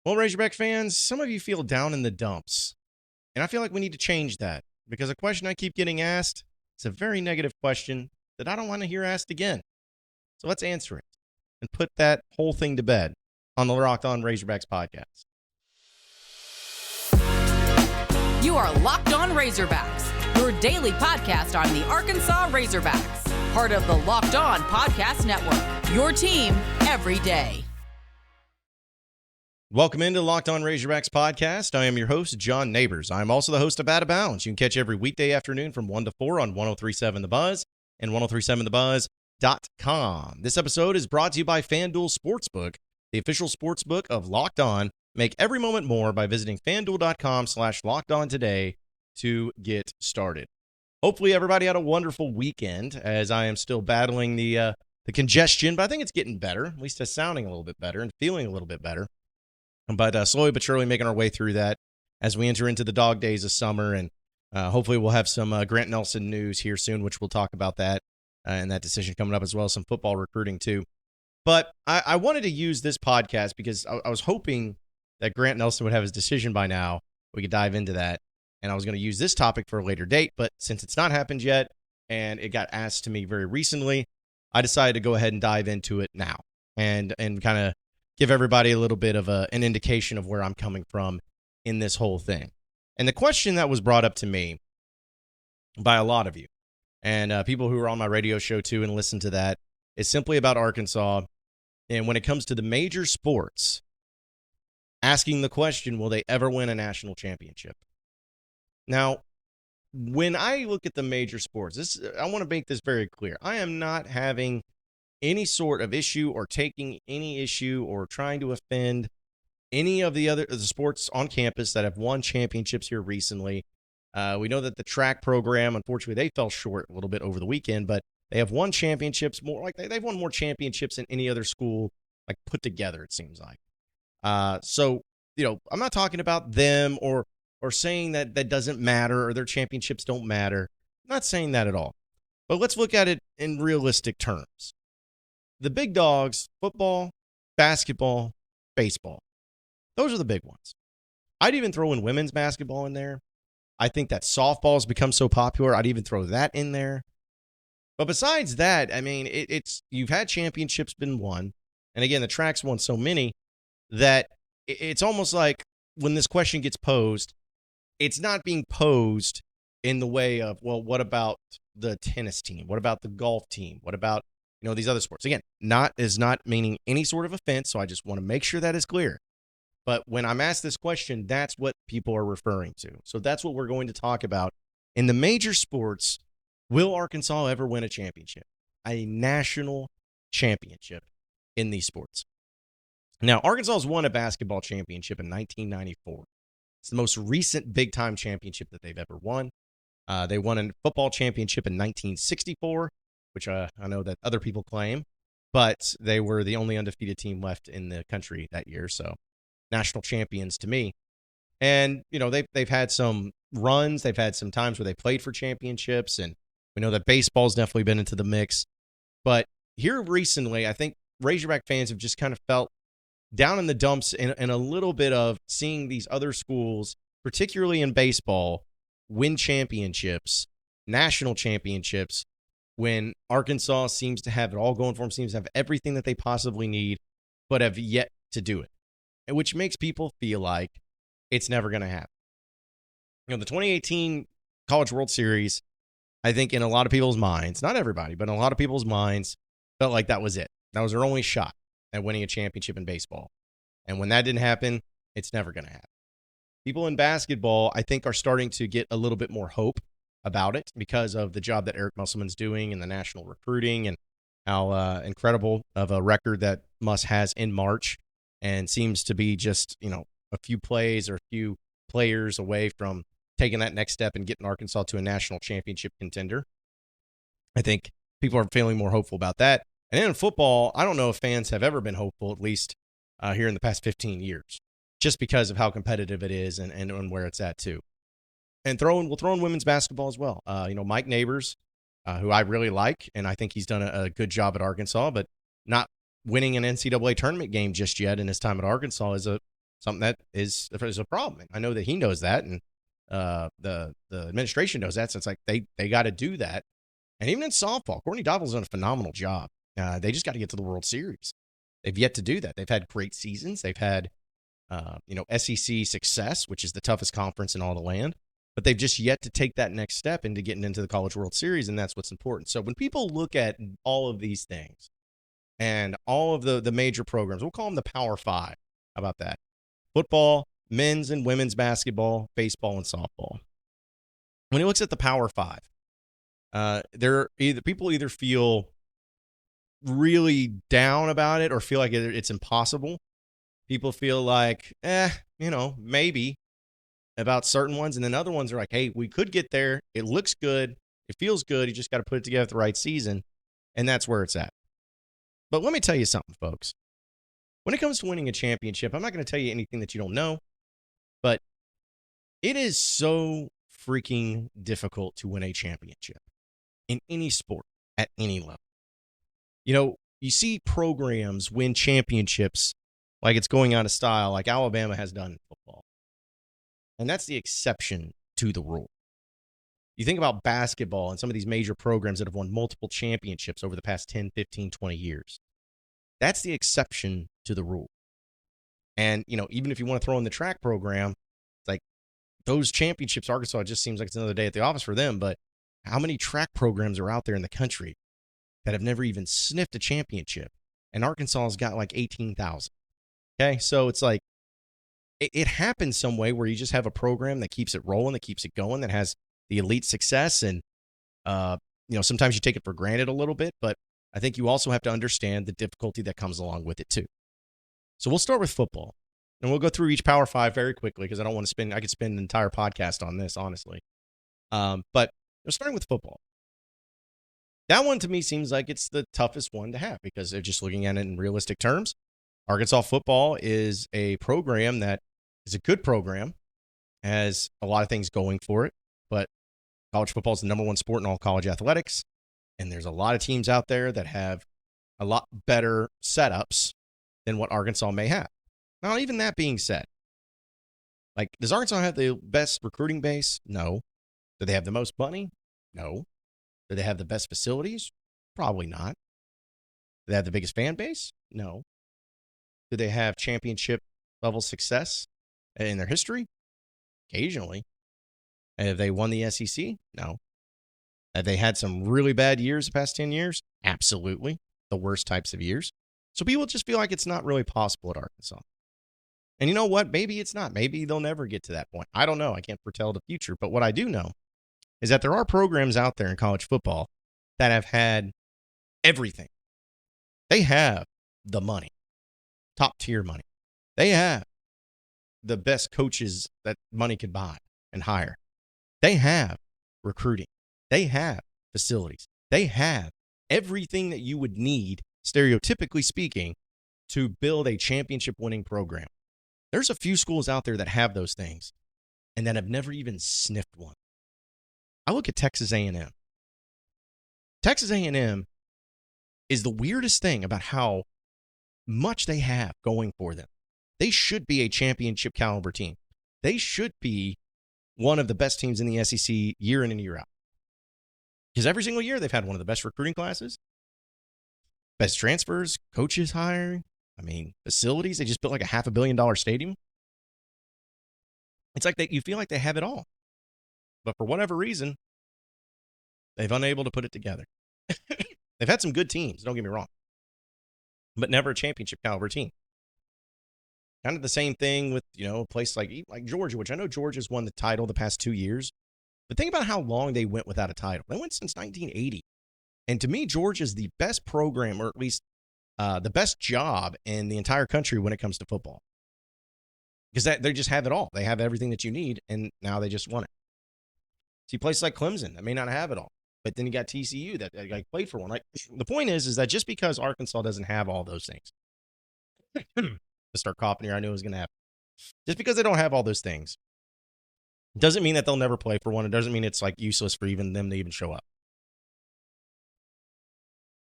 Well, Razorback fans, some of you feel down in the dumps. And I feel like we need to change that because a question I keep getting asked is a very negative question that I don't want to hear asked again. So let's answer it and put that whole thing to bed on the Locked On Razorbacks podcast. You are Locked On Razorbacks, your daily podcast on the Arkansas Razorbacks, part of the Locked On Podcast Network, your team every day. Welcome into the Locked On Razorbacks podcast. I am your host, John Nabors. I am also the host of Out of Bounds. You can catch every weekday afternoon from 1 to 4 on 103.7 The Buzz and 103.7thebuzz.com. This episode is brought to you by FanDuel Sportsbook, the official sportsbook of Locked On. Make every moment more by visiting FanDuel.com/LockedOn today to get started. Hopefully everybody had a wonderful weekend, as I am still battling the congestion, but I think it's getting better. At least it's sounding a little bit better and feeling a little bit better. But slowly but surely making our way through that as we enter into the dog days of summer. And hopefully we'll have some Grant Nelson news here soon, which we'll talk about that and that decision coming up, as well as some football recruiting too. But I wanted to use this podcast because I was hoping that Grant Nelson would have his decision by now. We could dive into that. And I was going to use this topic for a later date. But since it's not happened yet and it got asked to me very recently, I decided to go ahead and dive into it now and kind of give everybody a little bit of an indication of where I'm coming from in this whole thing. And the question that was brought up to me by a lot of you and people who are on my radio show too and listen to that is simply about Arkansas. And when it comes to the major sports, asking the question, will they ever win a national championship? Now, when I look at the major sports, I want to make this very clear. I am not having any sort of issue or taking any issue or trying to offend any of the sports on campus that have won championships here recently. We know that the track program, unfortunately, they fell short a little bit over the weekend, but they have won championships more like they've won more championships than any other school like put together, it seems like. So, I'm not talking about them or saying that doesn't matter or their championships don't matter. I'm not saying that at all. But let's look at it in realistic terms. The big dogs, football, basketball, baseball. Those are the big ones. I'd even throw in women's basketball in there. I think that softball has become so popular, I'd even throw that in there. But besides that, I mean, you've had championships been won. And again, the track's won so many that it's almost like when this question gets posed, it's not being posed in the way of, well, what about the tennis team? What about the golf team? What about these other sports? Again, not meaning any sort of offense, so I just want to make sure that is clear. But when I'm asked this question, that's what people are referring to. So that's what we're going to talk about. In the major sports, will Arkansas ever win a championship? A national championship in these sports. Now, Arkansas has won a basketball championship in 1994. It's the most recent big-time championship that they've ever won. They won a football championship in 1964. Which I know that other people claim, but they were the only undefeated team left in the country that year. So national champions to me. And, they've had some runs. They've had some times where they played for championships. And we know that baseball's definitely been into the mix. But here recently, I think Razorback fans have just kind of felt down in the dumps in a little bit of seeing these other schools, particularly in baseball, win championships, national championships, when Arkansas seems to have it all going for them, seems to have everything that they possibly need, but have yet to do it, and which makes people feel like it's never going to happen. The 2018 College World Series, I think in a lot of people's minds, not everybody, but in a lot of people's minds, felt like that was it. That was their only shot at winning a championship in baseball. And when that didn't happen, it's never going to happen. People in basketball, I think, are starting to get a little bit more hope about it because of the job that Eric Musselman's doing in the national recruiting and how incredible of a record that Muss has in March and seems to be just, a few plays or a few players away from taking that next step and getting Arkansas to a national championship contender. I think people are feeling more hopeful about that. And then in football, I don't know if fans have ever been hopeful, at least here in the past 15 years, just because of how competitive it is and where it's at too. And we'll throw in women's basketball as well. Mike Nabors, who I really like, and I think he's done a good job at Arkansas, but not winning an NCAA tournament game just yet in his time at Arkansas is a something that is a problem. And I know that he knows that, and the administration knows that. So it's like they got to do that. And even in softball, Courtney Doppel's done a phenomenal job. They just got to get to the World Series. They've yet to do that. They've had great seasons. They've had, SEC success, which is the toughest conference in all the land. But they've just yet to take that next step into getting into the College World Series, and that's what's important. So when people look at all of these things and all of the major programs, we'll call them the Power Five. How about that? Football, men's and women's basketball, baseball, and softball. When he looks at the Power Five, people either feel really down about it or feel like it's impossible. People feel like, maybe about certain ones. And then other ones are like, hey, we could get there. It looks good. It feels good. You just got to put it together at the right season. And that's where it's at. But let me tell you something, folks. When it comes to winning a championship, I'm not going to tell you anything that you don't know, but it is so freaking difficult to win a championship in any sport at any level. You see programs win championships like it's going out of style, like Alabama has done in football. And that's the exception to the rule. You think about basketball and some of these major programs that have won multiple championships over the past 10, 15, 20 years. That's the exception to the rule. And, even if you want to throw in the track program, it's like those championships, Arkansas, it just seems like it's another day at the office for them. But how many track programs are out there in the country that have never even sniffed a championship? And Arkansas has got like 18,000. Okay, so it's like it happens some way where you just have a program that keeps it rolling, that keeps it going, that has the elite success. And, sometimes you take it for granted a little bit, but I think you also have to understand the difficulty that comes along with it too. So we'll start with football, and we'll go through each Power Five very quickly because I could spend an entire podcast on this, honestly. But starting with football. That one to me seems like it's the toughest one to have because they're just looking at it in realistic terms. Arkansas football is a program that is a good program, has a lot of things going for it, but college football is the number one sport in all college athletics, and there's a lot of teams out there that have a lot better setups than what Arkansas may have. Now, even that being said, like, does Arkansas have the best recruiting base? No. Do they have the most money? No. Do they have the best facilities? Probably not. Do they have the biggest fan base? No. Do they have championship level success in their history? Occasionally. Have they won the SEC? No. Have they had some really bad years the past 10 years? Absolutely. The worst types of years. So people just feel like it's not really possible at Arkansas. And you know what? Maybe it's not. Maybe they'll never get to that point. I don't know. I can't foretell the future. But what I do know is that there are programs out there in college football that have had everything. They have the money, top tier money. They have the best coaches that money could buy and hire. They have recruiting. They have facilities. They have everything that you would need, stereotypically speaking, to build a championship winning program. There's a few schools out there that have those things and that have never even sniffed one. I look at Texas A&M. Texas A&M is the weirdest thing about how much they have going for them. They should be a championship caliber team. They should be one of the best teams in the SEC year in and year out. Because every single year they've had one of the best recruiting classes, best transfers, coaches hiring. Facilities. They just built like a $500 million stadium. It's like you feel like they have it all. But for whatever reason, they've unable to put it together. They've had some good teams, don't get me wrong, but never a championship caliber team. Kind of the same thing with, a place like Georgia, which I know Georgia's won the title the past 2 years. But think about how long they went without a title. They went since 1980. And to me, Georgia's the best program, or at least the best job in the entire country when it comes to football. Because they just have it all. They have everything that you need, and now they just won it. See, places like Clemson that may not have it all. But then you got TCU that played for one. Like, the point is that just because Arkansas doesn't have all those things, to start coughing here, I knew it was going to happen. Just because they don't have all those things doesn't mean that they'll never play for one. It doesn't mean it's like useless for even them to even show up.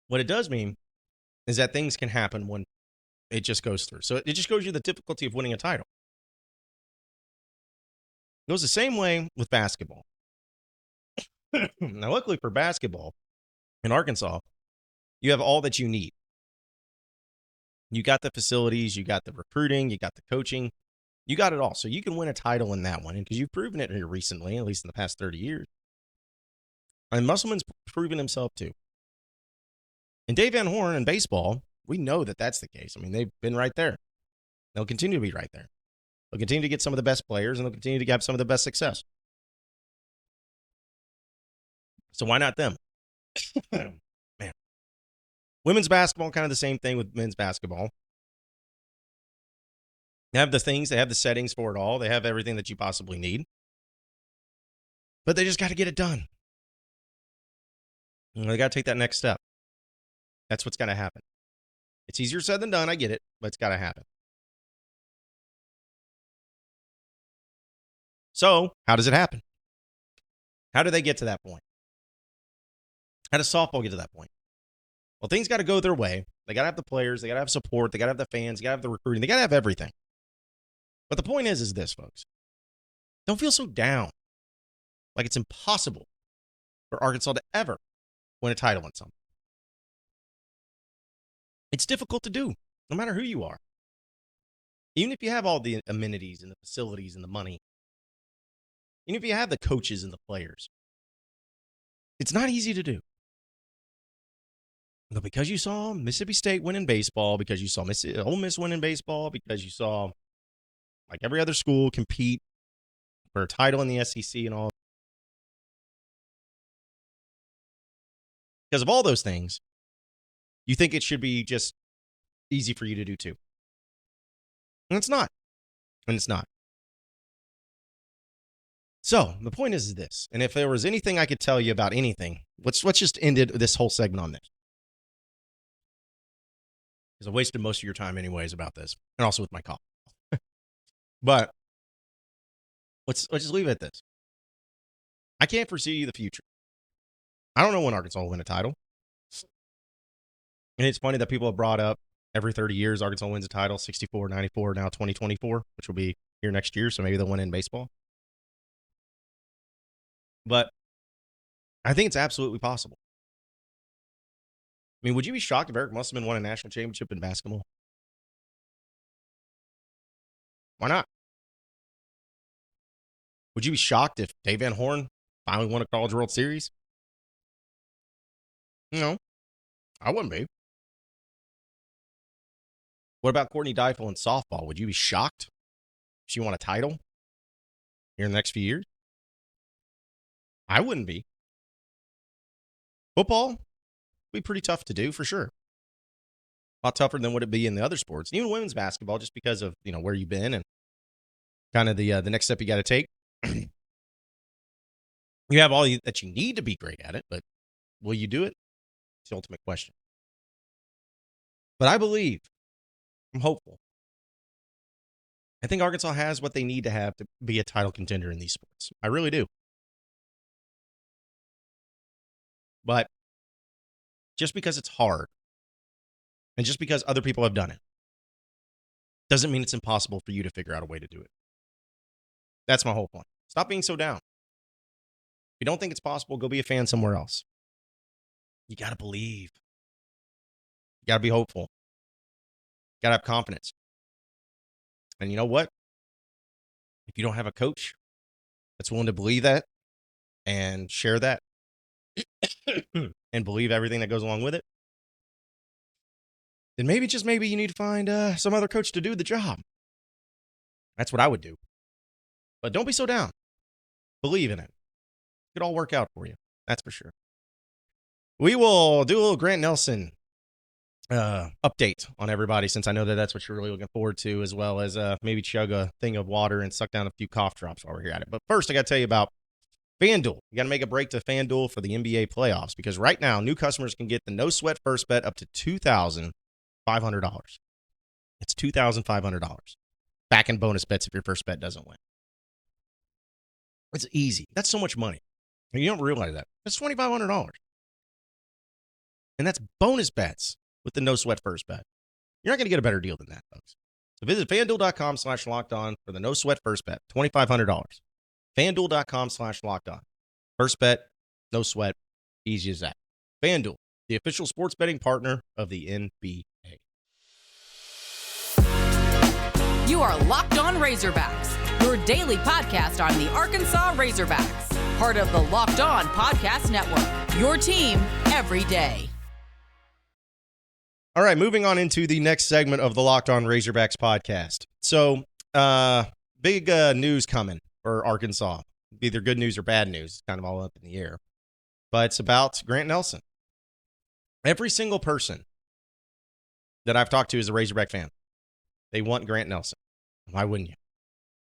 What it does mean is that things can happen when it just goes through. So it just shows you the difficulty of winning a title. goes the same way with basketball. Now, luckily for basketball in Arkansas, you have all that you need. You got the facilities, you got the recruiting, you got the coaching, you got it all. So you can win a title in that one because you've proven it here recently, at least in the past 30 years. And Musselman's proven himself too. And Dave Van Horn in baseball, we know that that's the case. I mean, they've been right there. They'll continue to be right there. They'll continue to get some of the best players, and they'll continue to have some of the best success. So why not them? Man. Women's basketball, kind of the same thing with men's basketball. They have the things, they have the settings for it all. They have everything that you possibly need. But they just got to get it done. They got to take that next step. That's what's got to happen. It's easier said than done, I get it, but it's got to happen. So, how does it happen? How do they get to that point? How does softball get to that point? Well, things got to go their way. They got to have the players. They got to have support. They got to have the fans. They got to have the recruiting. They got to have everything. But the point is this, folks. Don't feel so down. Like it's impossible for Arkansas to ever win a title in something. It's difficult to do, no matter who you are. Even if you have all the amenities and the facilities and the money. Even if you have the coaches and the players. It's not easy to do. But because you saw Mississippi State win in baseball, because you saw Ole Miss win in baseball, because you saw like every other school compete for a title in the SEC and all. Because of all those things, you think it should be just easy for you to do too. And it's not. And it's not. So the point is this, and if there was anything I could tell you about anything, let's just end this whole segment on this. Because I wasted most of your time anyways about this, and also with my call. But let's just leave it at this. I can't foresee the future. I don't know when Arkansas will win a title. And it's funny that people have brought up every 30 years Arkansas wins a title, 64, 94, now 2024, which will be here next year, so maybe they'll win in baseball. But I think it's absolutely possible. I mean, would you be shocked if Eric Musselman won a national championship in basketball? Why not? Would you be shocked if Dave Van Horn finally won a College World Series? No, I wouldn't be. What about Courtney Deifel in softball? Would you be shocked if she won a title here in the next few years? I wouldn't be. Football would be pretty tough to do for sure. A lot tougher than would it be in the other sports. Even women's basketball, just because of where you've been and kind of the next step you got to take. You have all that you need to be great at it, but will you do it? It's the ultimate question. But I believe, I'm hopeful. I think Arkansas has what they need to have to be a title contender in these sports. I really do. But just because it's hard and just because other people have done it doesn't mean it's impossible for you to figure out a way to do it. That's my whole point. Stop being so down. If you don't think it's possible, go be a fan somewhere else. You got to believe. You got to be hopeful. You got to have confidence. And you know what? If you don't have a coach that's willing to believe that and share that and believe everything that goes along with it, then maybe, just maybe, you need to find some other coach to do the job. That's what I would do. But don't be so down. Believe in it. It could all work out for you. That's for sure. We will do a little Grant Nelson update on everybody, since I know that that's what you're really looking forward to, as well as maybe chug a thing of water and suck down a few cough drops while we're here at it. But first, I got to tell you about FanDuel. You got to make a break to FanDuel for the NBA playoffs, because right now, new customers can get the no-sweat first bet up to $2,500. It's $2,500. Back in bonus bets if your first bet doesn't win. It's easy. That's so much money. And you don't realize that. That's $2,500. And that's bonus bets with the no-sweat first bet. You're not going to get a better deal than that, folks. So visit FanDuel.com/lockedon for the no-sweat first bet, $2,500. FanDuel.com/lockedon. First bet, no sweat, easy as that. FanDuel, the official sports betting partner of the NBA. You are Locked On Razorbacks, your daily podcast on the Arkansas Razorbacks, part of the Locked On Podcast Network, your team every day. All right, moving on into the next segment of the Locked On Razorbacks podcast. So, big news coming for Arkansas. Either good news or bad news. It's kind of all up in the air. But it's about Grant Nelson. Every single person that I've talked to is a Razorback fan. They want Grant Nelson. Why wouldn't you?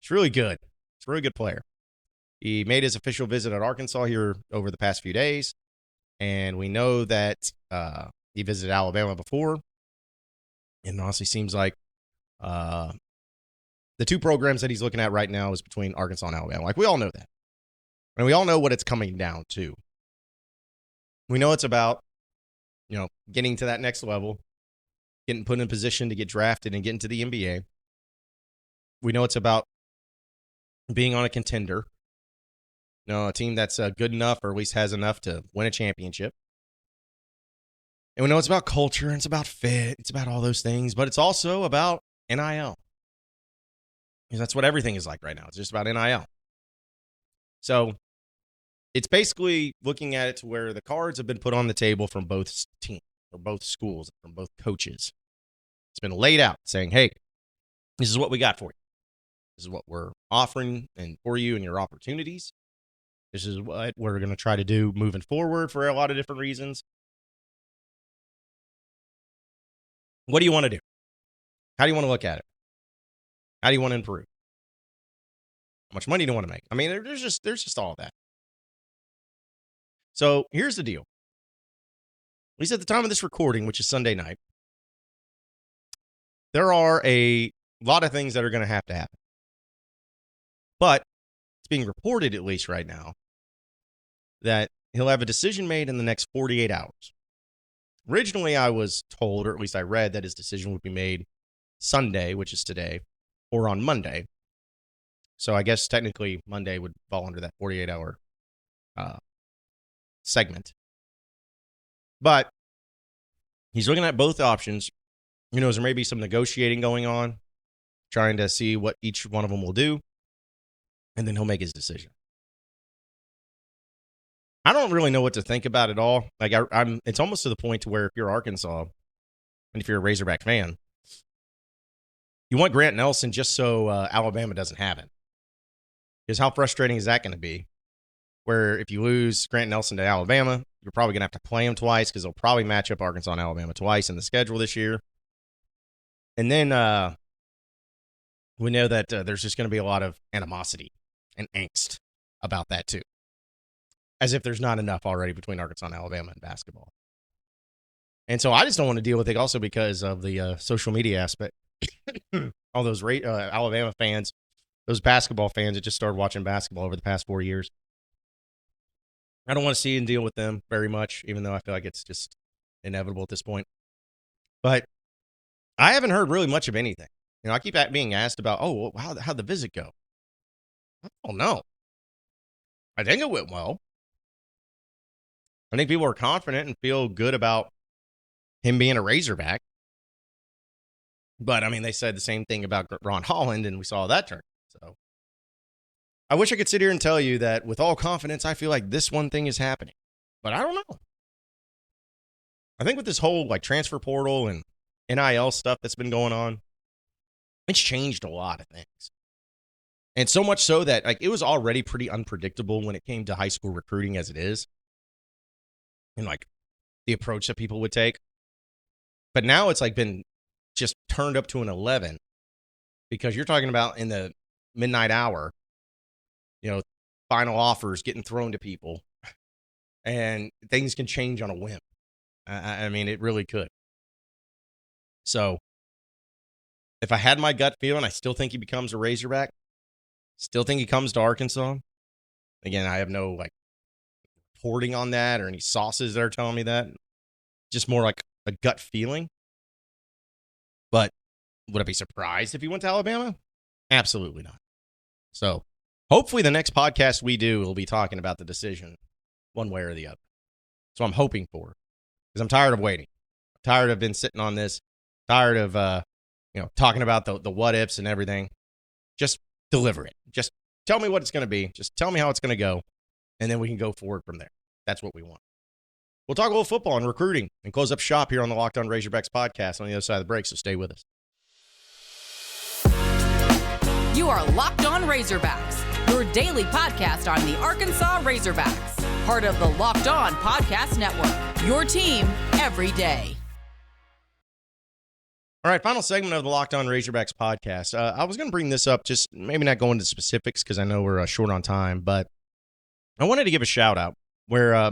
It's really good. It's a really good player. He made his official visit at Arkansas here over the past few days. And we know that he visited Alabama before. And it honestly seems like the two programs that he's looking at right now is between Arkansas and Alabama. Like, we all know that. And we all know what it's coming down to. We know it's about, getting to that next level, getting put in position to get drafted and get into the NBA. We know it's about being on a contender, a team that's good enough or at least has enough to win a championship. And we know it's about culture, and it's about fit, it's about all those things, but it's also about NIL. Because that's what everything is like right now. It's just about NIL. So it's basically looking at it to where the cards have been put on the table from both teams, or both schools, from both coaches. It's been laid out saying, hey, this is what we got for you. This is what we're offering and for you and your opportunities. This is what we're going to try to do moving forward for a lot of different reasons. What do you want to do? How do you want to look at it? How do you want to improve? How much money do you want to make? I mean, there's just all of that. So here's the deal. At least at the time of this recording, which is Sunday night, there are a lot of things that are going to happen. But it's being reported, at least right now, that he'll have a decision made in the next 48 hours. Originally, I was told, or at least I read, that his decision would be made Sunday, which is today, or on Monday. So I guess technically Monday would fall under that 48-hour segment. But he's looking at both options. There may be some negotiating going on, trying to see what each one of them will do, and then he'll make his decision. I don't really know what to think about it all. Like, it's almost to the point to where if you're Arkansas, and if you're a Razorback fan, you want Grant Nelson just so Alabama doesn't have it. Because how frustrating is that going to be? Where if you lose Grant Nelson to Alabama, you're probably going to have to play him twice because they'll probably match up Arkansas and Alabama twice in the schedule this year. And then we know that there's just going to be a lot of animosity and angst about that too. As if there's not enough already between Arkansas and Alabama in basketball. And so I just don't want to deal with it also because of the social media aspect. All those Alabama fans, those basketball fans that just started watching basketball over the past 4 years. I don't want to see and deal with them very much, even though I feel like it's just inevitable at this point. But I haven't heard really much of anything. I keep being asked about, how'd the visit go? I don't know. I think it went well. I think people are confident and feel good about him being a Razorback. But, I mean, they said the same thing about Ron Holland, and we saw that turn. So I wish I could sit here and tell you that with all confidence, I feel like this one thing is happening. But I don't know. I think with this whole transfer portal and NIL stuff that's been going on, it's changed a lot of things. And so much so that it was already pretty unpredictable when it came to high school recruiting as it is. And the approach that people would take. But now it's been just turned up to an 11 because you're talking about in the midnight hour, final offers getting thrown to people and things can change on a whim. I mean, it really could. So if I had my gut feeling, I still think he becomes a Razorback. Still think he comes to Arkansas. Again, I have no reporting on that or any sources that are telling me that. Just more like a gut feeling. But would I be surprised if he went to Alabama? Absolutely not. So Hopefully the next podcast we do will be talking about the decision one way or the other. So I'm hoping for, because I'm tired of waiting. I'm tired of been sitting on this, tired of talking about the what ifs and everything. Just deliver it. Just tell me what it's going to be. Just tell me how it's going to go, and then we can go forward from there. That's what we want. We'll talk a little football and recruiting and close up shop here on the Locked On Razorbacks podcast on the other side of the break, so stay with us. You are Locked On Razorbacks, your daily podcast on the Arkansas Razorbacks, part of the Locked On Podcast Network, your team every day. All right, final segment of the Locked On Razorbacks podcast. I was going to bring this up, just maybe not go into specifics because I know we're short on time, but I wanted to give a shout out where, I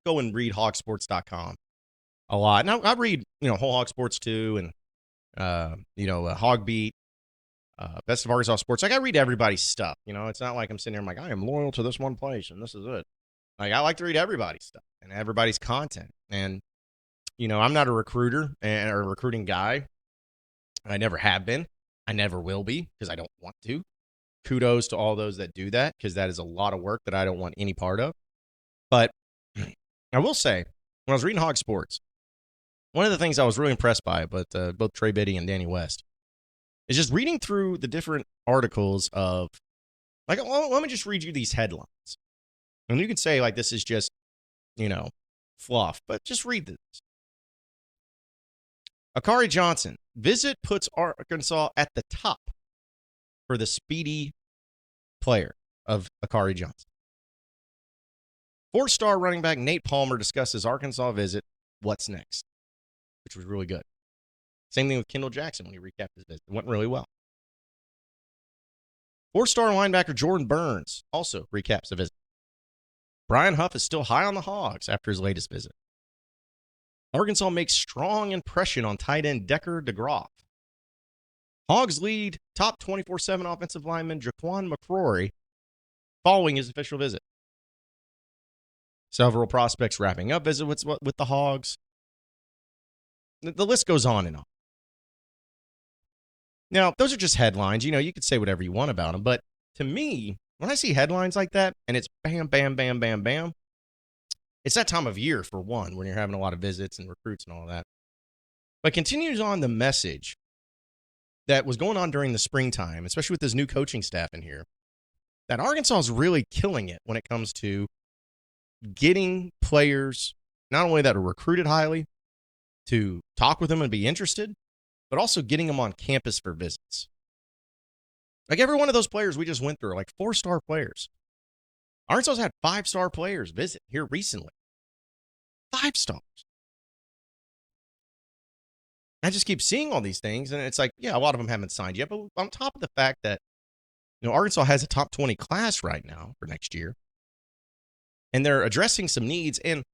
go and read hogsports.com a lot. And I read, Whole Hog Sports too, and, Hog Beat, Best of Arkansas Sports. Like, I read everybody's stuff. It's not like I'm sitting there, I'm like, I am loyal to this one place and this is it. Like, I like to read everybody's stuff and everybody's content. And, I'm not a recruiter or a recruiting guy. I never have been. I never will be because I don't want to. Kudos to all those that do that because that is a lot of work that I don't want any part of. But I will say, when I was reading Hog Sports, one of the things I was really impressed by, but both Trey Biddy and Danny West, is just reading through the different articles of, like, let me just read you these headlines. And you can say, like, this is just, fluff, but just read this. Akari Johnson, visit puts Arkansas at the top for the speedy player of Akari Johnson. 4-star running back Nate Palmer discusses Arkansas visit, what's next, which was really good. Same thing with Kendall Jackson when he recapped his visit. It went really well. 4-star linebacker Jordan Burns also recaps the visit. Brian Huff is still high on the Hogs after his latest visit. Arkansas makes strong impression on tight end Decker DeGroff. Hogs lead top 24/7 offensive lineman Jaquan McCrory following his official visit. Several prospects wrapping up visit with the Hogs. The list goes on and on. Now, those are just headlines. You could say whatever you want about them. But to me, when I see headlines like that, and it's bam, bam, bam, bam, bam, it's that time of year, for one, when you're having a lot of visits and recruits and all that. But continues on the message that was going on during the springtime, especially with this new coaching staff in here, that Arkansas is really killing it when it comes to getting players, not only that are recruited highly, to talk with them and be interested, but also getting them on campus for visits. Like, every one of those players we just went through, like 4-star players. Arkansas's had 5-star players visit here recently. 5 stars. I just keep seeing all these things, and it's like, yeah, a lot of them haven't signed yet, but on top of the fact that, Arkansas has a top 20 class right now for next year, and they're addressing some needs, and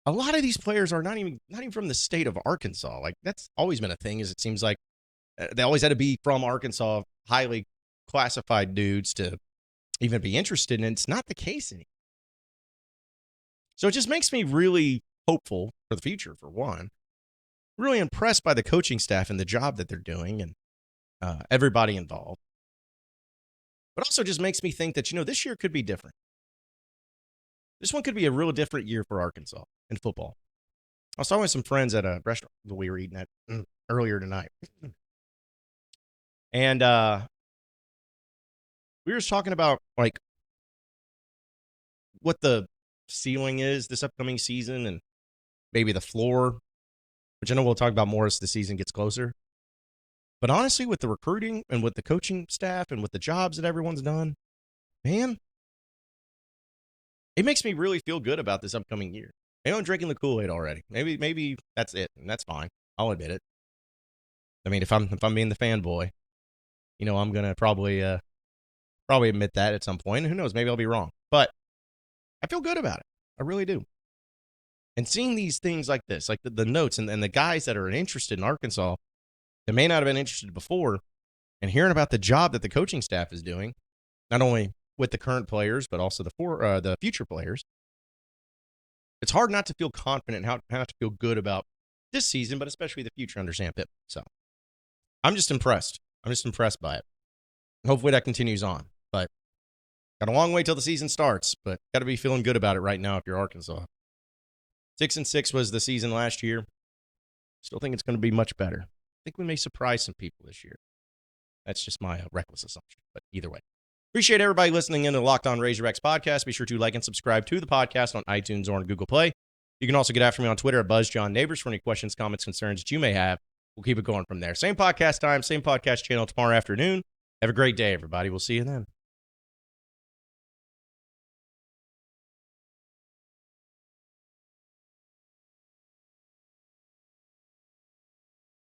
a lot of these players are not even from the state of Arkansas. Like, that's always been a thing, is it seems like they always had to be from Arkansas, highly classified dudes to even be interested, and it's not the case anymore. So it just makes me really hopeful for the future, for one. Really impressed by the coaching staff and the job that they're doing and everybody involved. But also just makes me think that, this year could be different. This one could be a real different year for Arkansas in football. I was talking with some friends at a restaurant that we were eating at earlier tonight. And we were just talking about, like, what the ceiling is this upcoming season and maybe the floor, which I know we'll talk about more as the season gets closer. But honestly, with the recruiting and with the coaching staff and with the jobs that everyone's done, man, it makes me really feel good about this upcoming year. Maybe I'm drinking the Kool-Aid already. Maybe that's it, and that's fine. I'll admit it. I mean, if I'm being the fanboy, I'm gonna probably admit that at some point. Who knows? Maybe I'll be wrong. But I feel good about it. I really do. And seeing these things like this, like the notes and the guys that are interested in Arkansas that may not have been interested before, and hearing about the job that the coaching staff is doing, not only with the current players, but also the future players, it's hard not to feel confident and how not to feel good about this season, but especially the future under Sam Pittman. So I'm just impressed. I'm just impressed by it. Hopefully that continues on. But Got a long way till the season starts, but got to be feeling good about it right now if you're Arkansas. 6-6 was the season last year. Still think it's going to be much better. I think we may surprise some people this year. That's just my reckless assumption, but either way. Appreciate everybody listening in to the Locked On Razorbacks podcast. Be sure to like and subscribe to the podcast on iTunes or on Google Play. You can also get after me on Twitter at BuzzJohnNabors for any questions, comments, concerns that you may have. We'll keep it going from there. Same podcast time, same podcast channel tomorrow afternoon. Have a great day, everybody. We'll see you then.